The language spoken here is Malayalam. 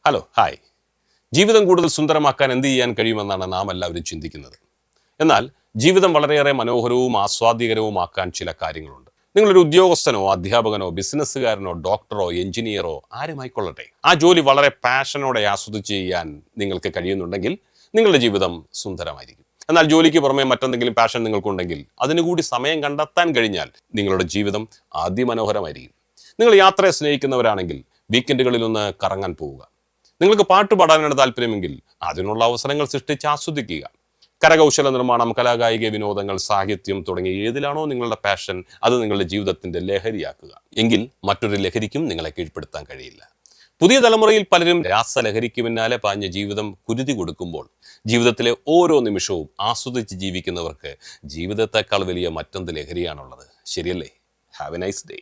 Hello hi. ജീവിതം കൂടുതൽ സുന്ദരമാക്കാൻ എന്ത് ചെയ്യാൻ കഴിയുമെന്നാണ് നാം എല്ലാവരും ചിന്തിക്കുന്നത്. എന്നാൽ ജീവിതം വളരെയേറെ മനോഹരവും ആസ്വാദ്യകരവുമാക്കാൻ ചില കാര്യങ്ങളുണ്ട്. നിങ്ങളൊരു ഉദ്യോഗസ്ഥനോ അധ്യാപകനോ ബിസിനസ്സുകാരനോ ഡോക്ടറോ എഞ്ചിനീയറോ ആരുമായിക്കൊള്ളട്ടെ, ആ ജോലി വളരെ പാഷനോടെ ആസ്വദിച്ച് ചെയ്യാൻ നിങ്ങൾക്ക് കഴിയുന്നുണ്ടെങ്കിൽ നിങ്ങളുടെ ജീവിതം സുന്ദരമായിരിക്കും. എന്നാൽ ജോലിക്ക് പുറമെ മറ്റെന്തെങ്കിലും പാഷൻ നിങ്ങൾക്കുണ്ടെങ്കിൽ അതിനുകൂടി സമയം കണ്ടെത്താൻ കഴിഞ്ഞാൽ നിങ്ങളുടെ ജീവിതം അതിമനോഹരമായിരിക്കും. നിങ്ങൾ യാത്രയെ സ്നേഹിക്കുന്നവരാണെങ്കിൽ വീക്കെൻഡുകളിൽ ഒന്ന് കറങ്ങാൻ പോവുക. നിങ്ങൾക്ക് പാട്ട് പാടാനാണ് താല്പര്യമെങ്കിൽ അതിനുള്ള അവസരങ്ങൾ സൃഷ്ടിച്ച് ആസ്വദിക്കുക. കരകൗശല നിർമ്മാണം, കലാകായിക വിനോദങ്ങൾ, സാഹിത്യം തുടങ്ങിയ ഏതിലാണോ നിങ്ങളുടെ പാഷൻ അത് നിങ്ങളുടെ ജീവിതത്തിന്റെ ലഹരിയാക്കുക. എങ്കിൽ മറ്റൊരു ലഹരിക്കും നിങ്ങളെ കീഴ്പ്പെടുത്താൻ കഴിയില്ല. പുതിയ തലമുറയിൽ പലരും രാസലഹരിക്ക് പിന്നാലെ പാഞ്ഞ ജീവിതം കുരുതി കൊടുക്കുമ്പോൾ ജീവിതത്തിലെ ഓരോ നിമിഷവും ആസ്വദിച്ച് ജീവിക്കുന്നവർക്ക് ജീവിതത്തെക്കാൾ വലിയ മറ്റെന്ത് ലഹരിയാണുള്ളത്? ശരിയല്ലേ? Have A nice day.